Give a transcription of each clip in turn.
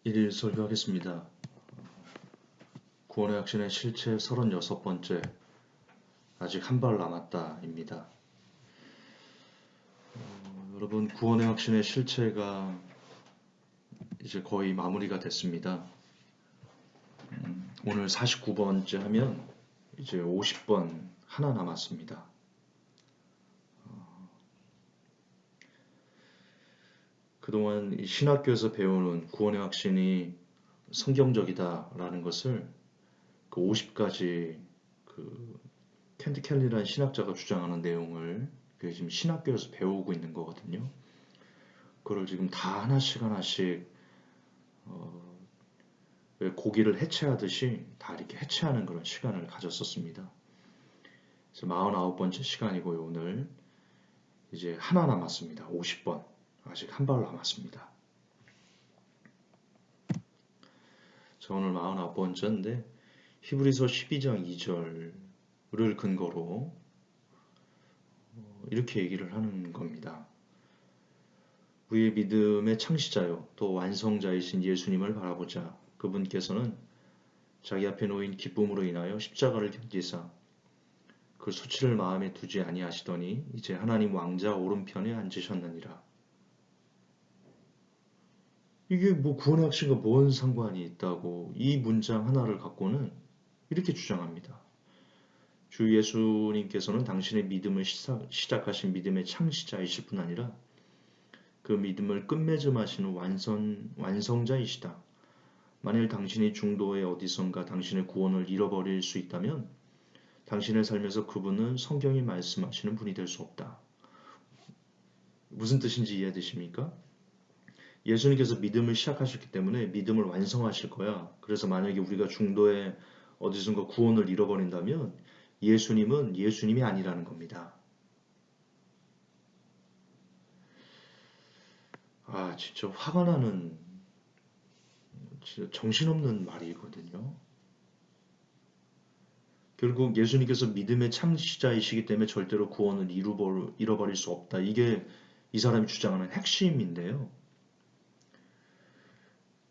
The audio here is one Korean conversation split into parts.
1일 설교하겠습니다. 구원의 확신의 실체 36번째, 아직 한 발 남았다입니다. 여러분, 구원의 확신의 실체가 이제 거의 마무리가 됐습니다. 오늘 49번째 하면 이제 50번 하나 남았습니다. 그동안 이 신학교에서 배우는 구원의 확신이 성경적이다라는 것을 그 50가지 그 켄트 켈리라는 신학자가 주장하는 내용을 지금 신학교에서 배우고 있는 거거든요. 그걸 지금 다 하나씩 고기를 해체하듯이 다 이렇게 해체하는 그런 시간을 가졌었습니다. 그래서 49번째 시간이고요. 오늘 이제 하나 남았습니다. 50번. 아직 한 발 남았습니다. 자, 오늘 49번째인데 히브리서 12장 2절을 근거로 이렇게 얘기를 하는 겁니다. 우리의 믿음의 창시자요 또 완성자이신 예수님을 바라보자. 그분께서는 자기 앞에 놓인 기쁨으로 인하여 십자가를 견디사 그 수치를 마음에 두지 아니하시더니 이제 하나님 왕자 오른편에 앉으셨느니라. 이게 뭐 구원의 확신과 뭔 상관이 있다고 이 문장 하나를 갖고는 이렇게 주장합니다. 주 예수님께서는 당신의 믿음을 시작하신 믿음의 창시자이실 뿐 아니라 그 믿음을 끝맺음하시는 완성자이시다. 만일 당신이 중도에 어디선가 당신의 구원을 잃어버릴 수 있다면 당신의 삶에서 그분은 성경이 말씀하시는 분이 될 수 없다. 무슨 뜻인지 이해되십니까? 예수님께서 믿음을 시작하셨기 때문에 믿음을 완성하실 거야. 그래서 만약에 우리가 중도에 어디선가 구원을 잃어버린다면 예수님은 예수님이 아니라는 겁니다. 아, 진짜 화가 나는 진짜 정신없는 말이거든요. 결국 예수님께서 믿음의 창시자이시기 때문에 절대로 구원을 잃어버릴 수 없다. 이게 이 사람이 주장하는 핵심인데요.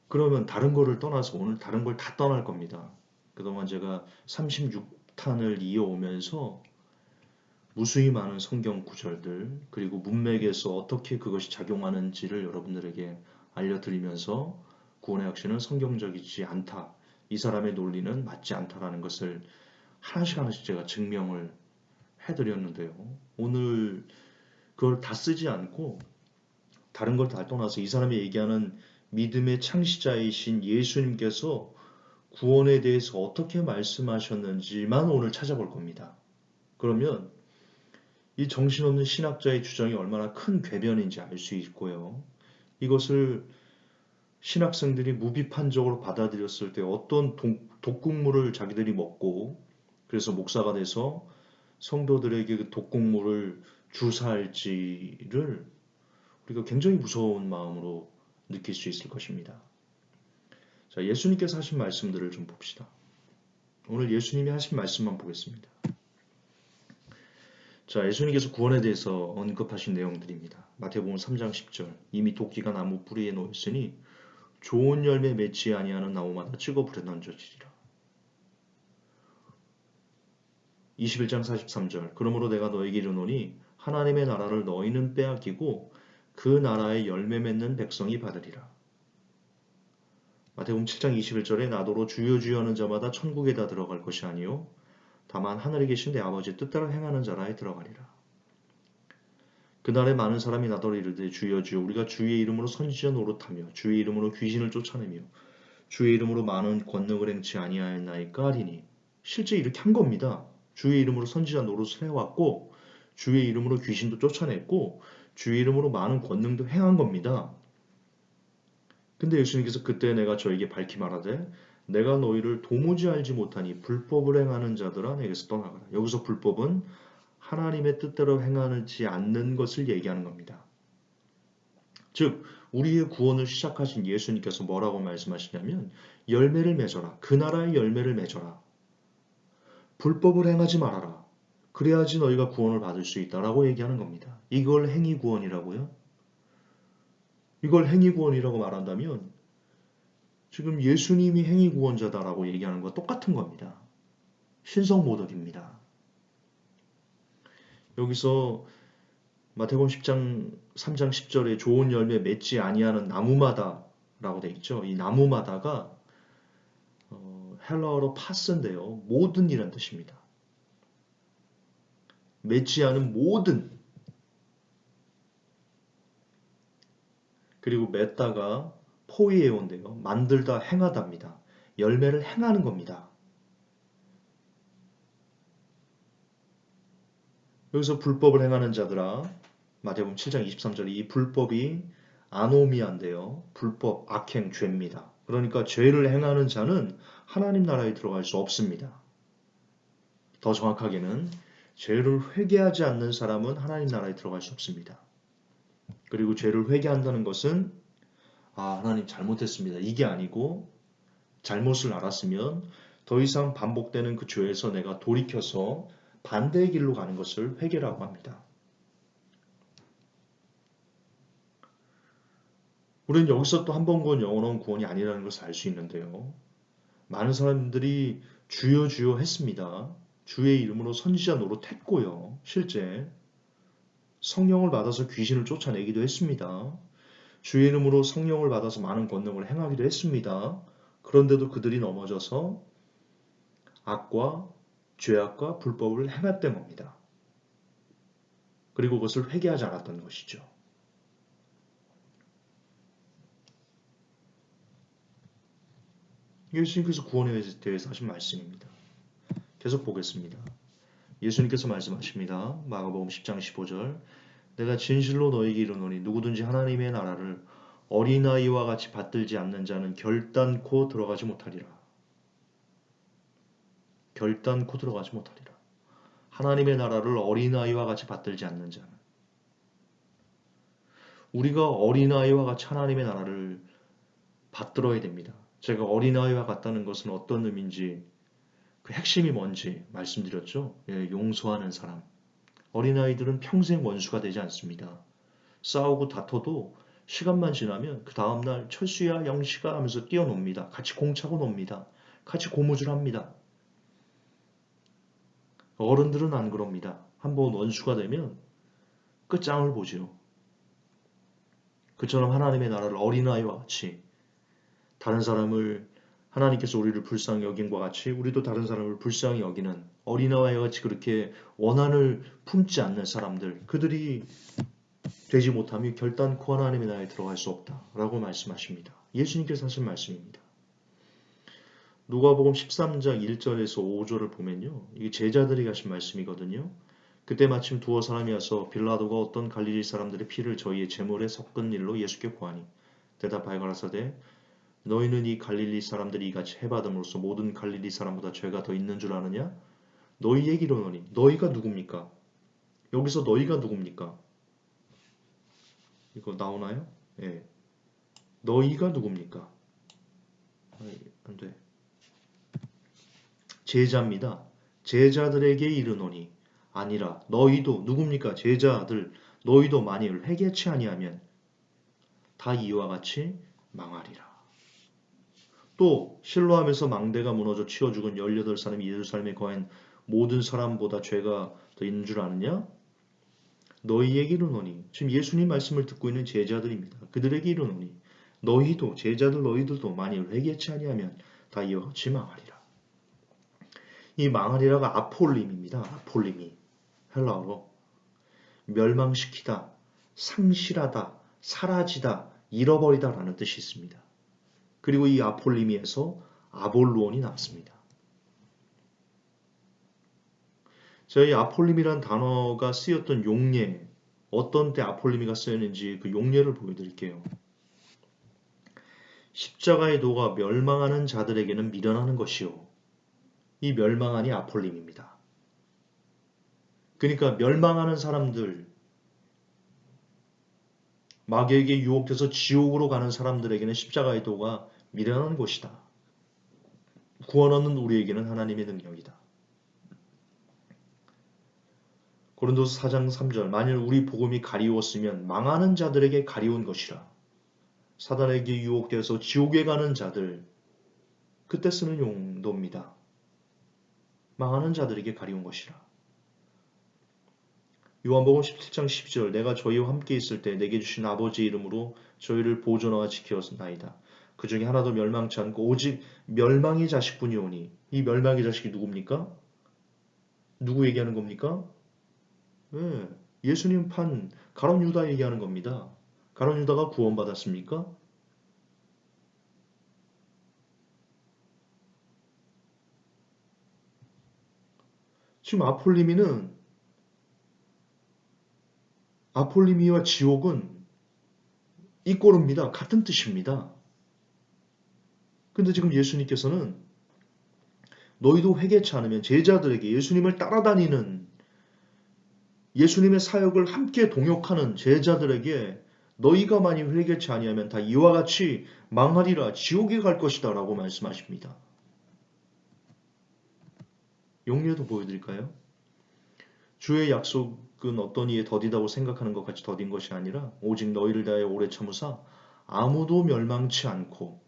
그러면 다른 거를 떠나서 오늘 다른 걸 다 떠날 겁니다. 그동안 제가 36탄을 이어오면서 무수히 많은 성경 구절들 그리고 문맥에서 어떻게 그것이 작용하는지를 여러분들에게 알려드리면서 구원의 확신은 성경적이지 않다. 이 사람의 논리는 맞지 않다라는 것을 하나씩 제가 증명을 해드렸는데요. 오늘 그걸 다 쓰지 않고 다른 걸 다 떠나서 이 사람이 얘기하는 믿음의 창시자이신 예수님께서 구원에 대해서 어떻게 말씀하셨는지만 오늘 찾아볼 겁니다. 그러면 이 정신없는 신학자의 주장이 얼마나 큰 궤변인지 알 수 있고요. 이것을 신학생들이 무비판적으로 받아들였을 때 어떤 독국물을 자기들이 먹고 그래서 목사가 돼서 성도들에게 그 독국물을 주사할지를 우리가 굉장히 무서운 마음으로 느낄 수 있을 것입니다. 자, 예수님께서 하신 말씀들을 좀 봅시다. 오늘 예수님이 하신 말씀만 보겠습니다. 자, 예수님께서 구원에 대해서 언급하신 내용들입니다. 마태복음 3장 10절 이미 도끼가 나무 뿌리에 놓였으니 좋은 열매 맺지 아니하는 나무마다 찍어 불에 던져지리라. 21장 43절 그러므로 내가 너에게 이르노니 하나님의 나라를 너희는 빼앗기고 그 나라의 열매 맺는 백성이 받으리라. 마태복음 7장 21절에 나더러 주여 주여 하는 자마다 천국에 다 들어갈 것이 아니요 다만 하늘에 계신 내 아버지의 뜻대로 행하는 자라에 들어가리라. 그날에 많은 사람이 나더러 이르되 주여 주여 우리가 주의 이름으로 선지자 노릇하며 주의 이름으로 귀신을 쫓아내며 주의 이름으로 많은 권능을 행치 아니하였나이까 하리니. 실제 이렇게 한 겁니다. 주의 이름으로 선지자 노릇을 해왔고 주의 이름으로 귀신도 쫓아냈고 주의 이름으로 많은 권능도 행한 겁니다. 근데 예수님께서 그때 내가 저에게 밝히 말하되 내가 너희를 도무지 알지 못하니 불법을 행하는 자들아 내게서 떠나가라. 여기서 불법은 하나님의 뜻대로 행하지 않는 것을 얘기하는 겁니다. 즉 우리의 구원을 시작하신 예수님께서 뭐라고 말씀하시냐면 열매를 맺어라. 그 나라의 열매를 맺어라. 불법을 행하지 말아라. 그래야지 너희가 구원을 받을 수 있다라고 얘기하는 겁니다. 이걸 행위구원이라고요? 이걸 행위구원이라고 말한다면 지금 예수님이 행위 구원자다라고 얘기하는 거 똑같은 겁니다. 신성모독입니다. 여기서 마태복음 10장 3장 10절에 좋은 열매 맺지 아니하는 나무마다라고 돼 있죠. 이 나무마다가 헬라어로 파스인데요. 모든 이란 뜻입니다. 맺지 않은 모든. 그리고 맺다가 포이에온데요. 만들다 행하답니다. 열매를 행하는 겁니다. 여기서 불법을 행하는 자들아, 마태복음 7장 23절에 이 불법이 아노미아인데요. 불법, 악행, 죄입니다. 그러니까 죄를 행하는 자는 하나님 나라에 들어갈 수 없습니다. 더 정확하게는 죄를 회개하지 않는 사람은 하나님 나라에 들어갈 수 없습니다. 그리고 죄를 회개한다는 것은 하나님 잘못했습니다. 이게 아니고 잘못을 알았으면 더 이상 반복되는 그 죄에서 내가 돌이켜서 반대의 길로 가는 것을 회개라고 합니다. 우리는 여기서 또 한 번 구원 영원한 구원이 아니라는 것을 알 수 있는데요. 많은 사람들이 주여 주여 했습니다. 주의 이름으로 선지자 노릇했고요. 실제 성령을 받아서 귀신을 쫓아내기도 했습니다. 주의 이름으로 성령을 받아서 많은 권능을 행하기도 했습니다. 그런데도 그들이 넘어져서 악과 죄악과 불법을 행했던 겁니다. 그리고 그것을 회개하지 않았던 것이죠. 예수님께서 구원에 대해서 하신 말씀입니다. 계속 보겠습니다. 예수님께서 말씀하십니다. 마가복음 10장 15절 내가 진실로 너희에게 이르노니 누구든지 하나님의 나라를 어린아이와 같이 받들지 않는 자는 결단코 들어가지 못하리라. 결단코 들어가지 못하리라. 하나님의 나라를 어린아이와 같이 받들지 않는 자는. 우리가 어린아이와 같이 하나님의 나라를 받들어야 됩니다. 제가 어린아이와 같다는 것은 어떤 의미인지 그 핵심이 뭔지 말씀드렸죠. 용서하는 사람. 어린아이들은 평생 원수가 되지 않습니다. 싸우고 다퉈도 시간만 지나면 그 다음날 철수야 영시가 하면서 뛰어놉니다. 같이 공 차고 놉니다. 같이 고무줄합니다. 어른들은 안 그럽니다. 한번 원수가 되면 끝장을 보지요. 그처럼 하나님의 나라를 어린아이와 같이 다른 사람을 하나님께서 우리를 불쌍히 여긴과 같이 우리도 다른 사람을 불쌍히 여기는 어린아이와 같이 그렇게 원한을 품지 않는 사람들, 그들이 되지 못하면 결단코 하나님의 나라에 들어갈 수 없다라고 말씀하십니다. 예수님께서 하신 말씀입니다. 누가복음 13장 1절에서 5절을 보면요. 이게 제자들이 하신 말씀이거든요. 그때 마침 두어 사람이 와서 빌라도가 어떤 갈릴리 사람들의 피를 저희의 제물에 섞은 일로 예수께 고하니 대답하여 가라사대 너희는 이 갈릴리 사람들이 이같이 해받음으로써 모든 갈릴리 사람보다 죄가 더 있는 줄 아느냐? 너희에게 이르노니 너희가 누굽니까? 여기서 너희가 누굽니까? 이거 나오나요? 예. 너희가 누굽니까? 안 돼. 제자입니다. 제자들에게 이르노니 아니라 너희도 누굽니까? 제자들 너희도 만일 회개치 아니하면 다 이와 같이 망하리라. 또 실로암에서 망대가 무너져 치워 죽은 18사람이 예루살렘에 거한 모든 사람보다 죄가 더 있는 줄 아느냐? 너희에게 이르노니 지금 예수님 말씀을 듣고 있는 제자들입니다. 그들에게 이르노니 너희도 제자들 너희들도 만일 회개치 아니하면 다 이와 같이 망하리라. 이 망하리라가 아폴림입니다. 아폴림이 헬라어로 멸망시키다, 상실하다, 사라지다, 잃어버리다 라는 뜻이 있습니다. 그리고 이 아폴리미에서 아볼루온이 나왔습니다. 저희 아폴림이란 단어가 쓰였던 용례, 어떤 때 아폴림이가 쓰였는지 그 용례를 보여드릴게요. 십자가의 도가 멸망하는 자들에게는 미련하는 것이요. 이 멸망하니 아폴림입니다. 그러니까 멸망하는 사람들, 마귀에게 유혹돼서 지옥으로 가는 사람들에게는 십자가의 도가 미련한 것이다. 구원 얻는 우리에게는 하나님의 능력이다. 고린도서 4장 3절 만일 우리 복음이 가리웠으면 망하는 자들에게 가리운 것이라. 사단에게 유혹돼서 지옥에 가는 자들, 그때 쓰는 용도입니다. 망하는 자들에게 가리운 것이라. 요한복음 17장 12절 내가 저희와 함께 있을 때 내게 주신 아버지의 이름으로 저희를 보존하와 지켰나이다. 그 중에 하나도 멸망치 않고 오직 멸망의 자식뿐이 오니 이 멸망의 자식이 누굽니까? 누구 얘기하는 겁니까? 네, 예수님 판 가룟 유다 얘기하는 겁니다. 가룟 유다가 구원받았습니까? 지금 아폴리미와 지옥은 이꼬르입니다. 같은 뜻입니다. 근데 지금 예수님께서는 너희도 회개치 않으면 제자들에게 예수님을 따라다니는 예수님의 사역을 함께 동역하는 제자들에게 너희가 만일 회개치 아니하면 다 이와 같이 망하리라 지옥에 갈 것이다 라고 말씀하십니다. 용례도 보여드릴까요? 주의 약속은 어떤 이에 더디다고 생각하는 것 같이 더딘 것이 아니라 오직 너희를 다해 오래 참으사 아무도 멸망치 않고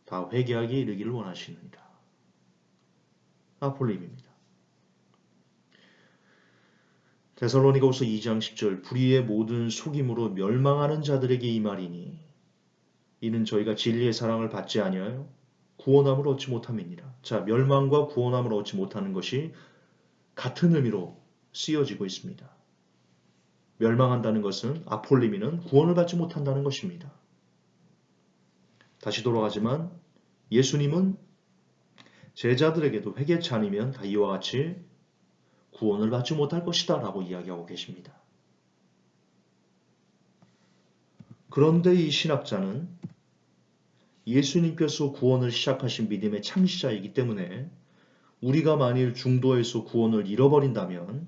다 회개하기에 이르기를 원하시느니라. 아폴림입니다. 데살로니가후서 2장 10절 불의의 모든 속임으로 멸망하는 자들에게 이 말이니 이는 저희가 진리의 사랑을 받지 아니하여 구원함을 얻지 못함이니라. 자, 멸망과 구원함을 얻지 못하는 것이 같은 의미로 쓰여지고 있습니다. 멸망한다는 것은 아폴리미는 구원을 받지 못한다는 것입니다. 다시 돌아가지만 예수님은 제자들에게도 회개치 않으면 다 이와 같이 구원을 받지 못할 것이다 라고 이야기하고 계십니다. 그런데 이 신학자는 예수님께서 구원을 시작하신 믿음의 창시자이기 때문에 우리가 만일 중도에서 구원을 잃어버린다면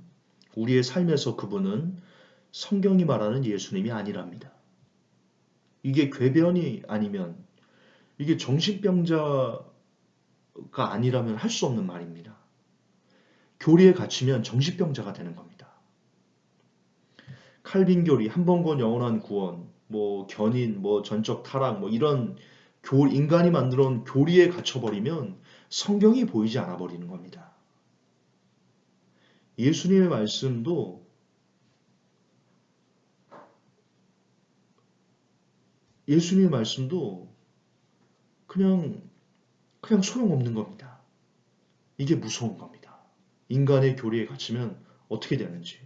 우리의 삶에서 그분은 성경이 말하는 예수님이 아니랍니다. 이게 궤변이 아니면 이게 정신병자가 아니라면 할 수 없는 말입니다. 교리에 갇히면 정신병자가 되는 겁니다. 칼빈 교리, 한 번 구원 영원한 구원, 견인, 전적 타락, 이런 인간이 만들어 놓은 교리에 갇혀버리면 성경이 보이지 않아 버리는 겁니다. 예수님의 말씀도 그냥 소용없는 겁니다. 이게 무서운 겁니다. 인간의 교리에 갇히면 어떻게 되는지.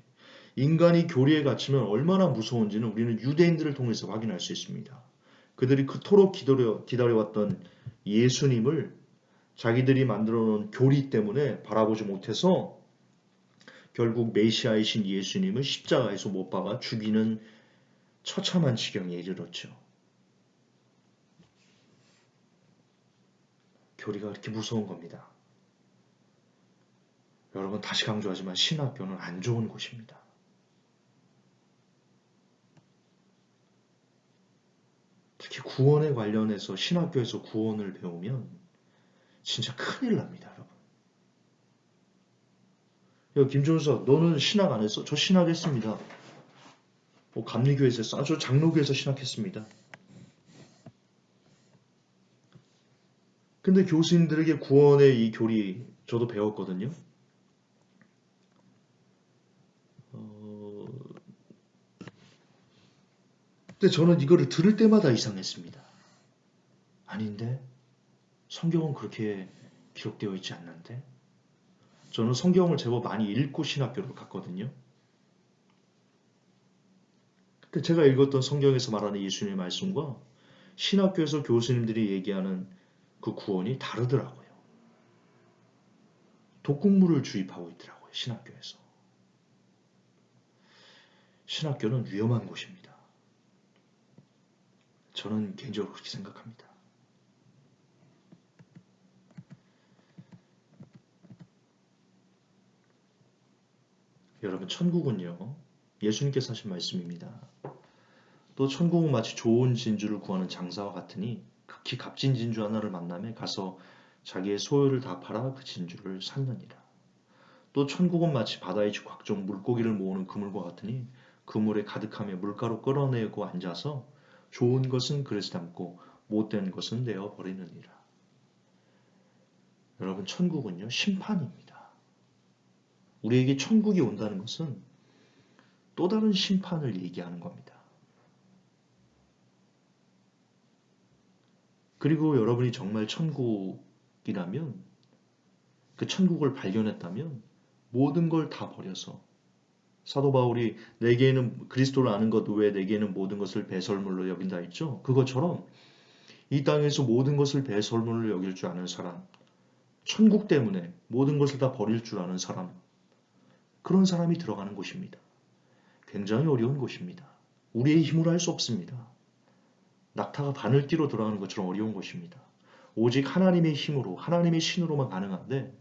인간이 교리에 갇히면 얼마나 무서운지는 우리는 유대인들을 통해서 확인할 수 있습니다. 그들이 그토록 기다려왔던 예수님을 자기들이 만들어 놓은 교리 때문에 바라보지 못해서 결국 메시아이신 예수님을 십자가에서 못 박아 죽이는 처참한 지경에 이르렀죠. 교리가 그렇게 무서운 겁니다. 여러분 다시 강조하지만 신학교는 안 좋은 곳입니다. 특히 구원에 관련해서 신학교에서 구원을 배우면 진짜 큰일 납니다, 여러분. 김종석, 너는 신학 안 했어? 저 신학했습니다. 감리교에서 했어? 저 장로교에서 신학했습니다. 근데 교수님들에게 구원의 이 교리 저도 배웠거든요. 근데 저는 이거를 들을 때마다 이상했습니다. 아닌데? 성경은 그렇게 기록되어 있지 않는데? 저는 성경을 제법 많이 읽고 신학교를 갔거든요. 근데 제가 읽었던 성경에서 말하는 예수님의 말씀과 신학교에서 교수님들이 얘기하는 그 구원이 다르더라고요. 독극물을 주입하고 있더라고요. 신학교에서. 신학교는 위험한 곳입니다. 저는 개인적으로 그렇게 생각합니다. 여러분, 천국은요, 예수님께서 하신 말씀입니다. 또 천국은 마치 좋은 진주를 구하는 장사와 같으니 극히 값진 진주 하나를 만남에 가서 자기의 소유를 다 팔아 그 진주를 샀느니라. 또 천국은 마치 바다에 각종 물고기를 모으는 그물과 같으니 그물에 가득하며 물가로 끌어내고 앉아서 좋은 것은 그릇에 담고 못된 것은 내어버리느니라. 여러분, 천국은요, 심판입니다. 우리에게 천국이 온다는 것은 또 다른 심판을 얘기하는 겁니다. 그리고 여러분이 정말 천국이라면, 그 천국을 발견했다면 모든 걸 다 버려서, 사도 바울이 내게는 그리스도를 아는 것 외에 내게는 모든 것을 배설물로 여긴다 했죠. 그것처럼 이 땅에서 모든 것을 배설물로 여길 줄 아는 사람, 천국 때문에 모든 것을 다 버릴 줄 아는 사람, 그런 사람이 들어가는 곳입니다. 굉장히 어려운 곳입니다. 우리의 힘으로 할 수 없습니다. 낙타가 바늘띠로 들어가는 것처럼 어려운 것입니다. 오직 하나님의 힘으로, 하나님의 신으로만 가능한데,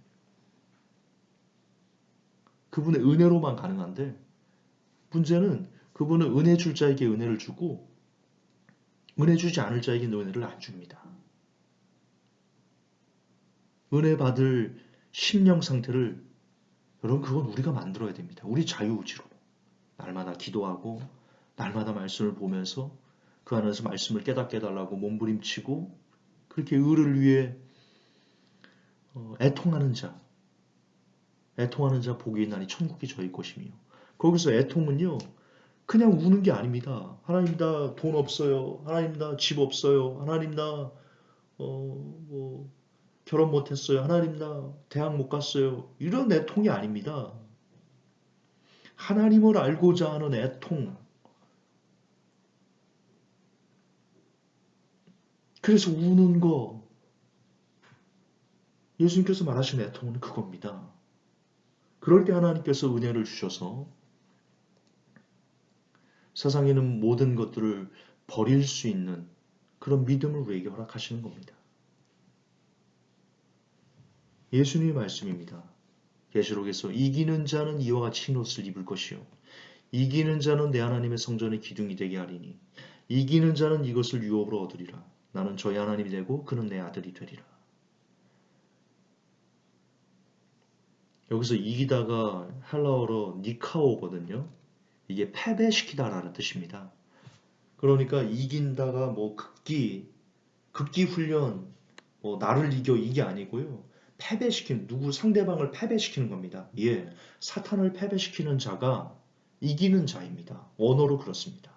그분의 은혜로만 가능한데, 문제는 그분은 은혜 줄 자에게 은혜를 주고 은혜 주지 않을 자에게 은혜를 안 줍니다. 은혜 받을 심령 상태를, 여러분, 그건 우리가 만들어야 됩니다. 우리 자유의지로 날마다 기도하고 날마다 말씀을 보면서 그 안에서 말씀을 깨닫게 해달라고 몸부림치고 그렇게 의를 위해 애통하는 자 복이 있나니 천국이 저희 것이며, 거기서 애통은요 그냥 우는 게 아닙니다. 하나님 나 돈 없어요. 하나님 나 집 없어요. 하나님 나 결혼 못했어요. 하나님 나 대학 못 갔어요. 이런 애통이 아닙니다. 하나님을 알고자 하는 애통. 그래서 우는 거. 예수님께서 말하신 애통은 그겁니다. 그럴 때 하나님께서 은혜를 주셔서 세상에 있는 모든 것들을 버릴 수 있는 그런 믿음을 우리에게 허락하시는 겁니다. 예수님의 말씀입니다. 계시록에서 이기는 자는 이와 같이 흰 옷을 입을 것이요 이기는 자는 내 하나님의 성전의 기둥이 되게 하리니 이기는 자는 이것을 유업으로 얻으리라. 나는 저희 하나님이 되고 그는 내 아들이 되리라. 여기서 이기다가 헬라어로 니카오거든요. 이게 패배시키다라는 뜻입니다. 그러니까 이긴다가 극기 훈련, 나를 이겨 이게 아니고요. 패배시키는, 누구 상대방을 패배시키는 겁니다. 예, 사탄을 패배시키는 자가 이기는 자입니다. 언어로 그렇습니다.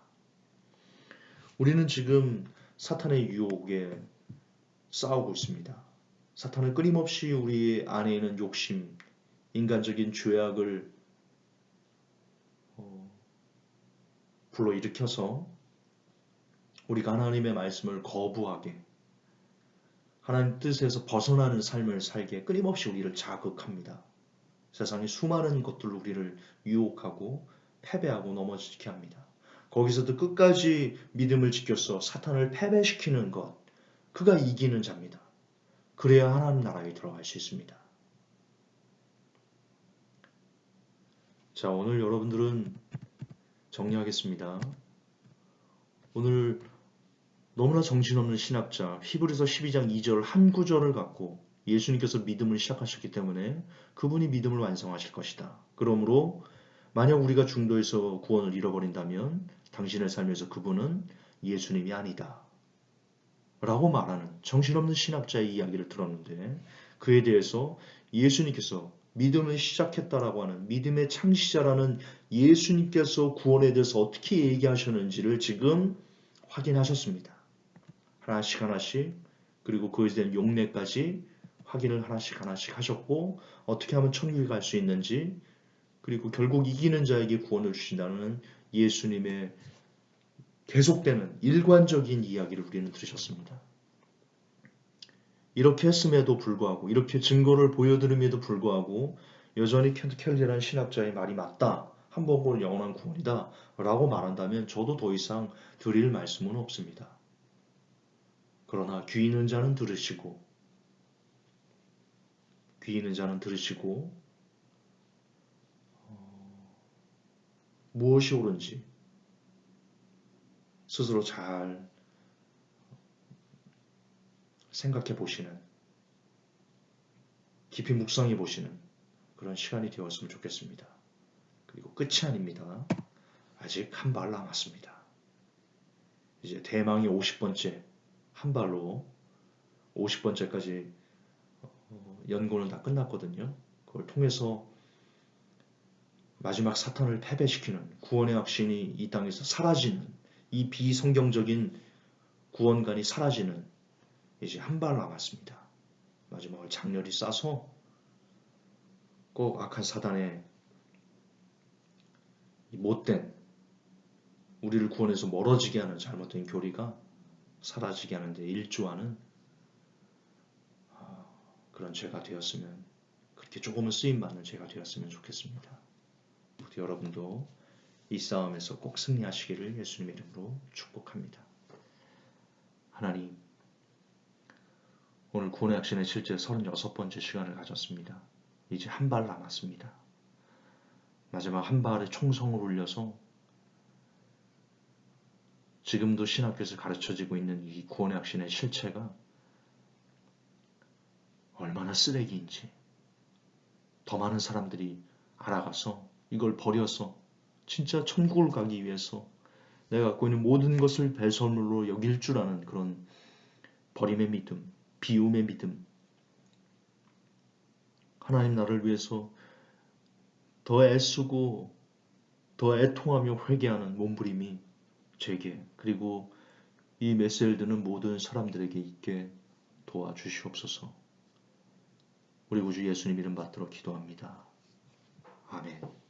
우리는 지금 사탄의 유혹에 싸우고 있습니다. 사탄은 끊임없이 우리 안에 있는 욕심, 인간적인 죄악을 불러일으켜서 우리가 하나님의 말씀을 거부하게, 하나님 뜻에서 벗어나는 삶을 살게 끊임없이 우리를 자극합니다. 세상의 수많은 것들로 우리를 유혹하고 패배하고 넘어지게 합니다. 거기서도 끝까지 믿음을 지켜서 사탄을 패배시키는 것, 그가 이기는 자입니다. 그래야 하나님 나라에 들어갈 수 있습니다. 자, 오늘 여러분들은 정리하겠습니다. 오늘 너무나 정신없는 신학자 히브리서 12장 2절 한 구절을 갖고 예수님께서 믿음을 시작하셨기 때문에 그분이 믿음을 완성하실 것이다. 그러므로 만약 우리가 중도에서 구원을 잃어버린다면 당신의 삶에서 그분은 예수님이 아니다 라고 말하는 정신없는 신학자의 이야기를 들었는데, 그에 대해서 예수님께서 믿음을 시작했다라고 하는 믿음의 창시자라는 예수님께서 구원에 대해서 어떻게 얘기하셨는지를 지금 확인하셨습니다. 하나씩 하나씩, 그리고 그에 대한 용례까지 확인을 하나씩 하나씩 하셨고, 어떻게 하면 천국에 갈 수 있는지, 그리고 결국 이기는 자에게 구원을 주신다는 예수님의 계속되는 일관적인 이야기를 우리는 들으셨습니다. 이렇게 했음에도 불구하고, 이렇게 증거를 보여드림에도 불구하고 여전히 켈리라는 신학자의 말이 맞다, 한 번 볼 영원한 구원이다 라고 말한다면 저도 더 이상 드릴 말씀은 없습니다. 그러나 귀 있는 자는 들으시고 무엇이 옳은지 스스로 잘 생각해 보시는, 깊이 묵상해 보시는 그런 시간이 되었으면 좋겠습니다. 그리고 끝이 아닙니다. 아직 한 발 남았습니다. 이제 대망의 50번째 한 발로 50번째까지 연고는 다 끝났거든요. 그걸 통해서 마지막 사탄을 패배시키는 구원의 확신이 이 땅에서 사라지는, 이 비성경적인 구원관이 사라지는 이제 한 발 남았습니다. 마지막을 장렬히 싸서 꼭 악한 사단의 못된, 우리를 구원해서 멀어지게 하는 잘못된 교리가 사라지게 하는데 일조하는 그런 죄가 되었으면, 그렇게 조금은 쓰임받는 죄가 되었으면 좋겠습니다. 여러분도 이 싸움에서 꼭 승리하시기를 예수님의 이름으로 축복합니다. 하나님, 오늘 구원의 확신의 실제 36번째 시간을 가졌습니다. 이제 한 발 남았습니다. 마지막 한 발의 총성을 울려서 지금도 신학교에서 가르쳐지고 있는 이 구원의 확신의 실체가 얼마나 쓰레기인지 더 많은 사람들이 알아가서 이걸 버려서 진짜 천국을 가기 위해서 내가 갖고 있는 모든 것을 배설물로 여길 줄 아는 그런 버림의 믿음, 비움의 믿음, 하나님 나를 위해서 더 애쓰고 더 애통하며 회개하는 몸부림이 제게, 그리고 이 메시지를 듣는 모든 사람들에게 있게 도와주시옵소서. 우리 구주 예수님 이름 받들어 기도합니다. 아멘.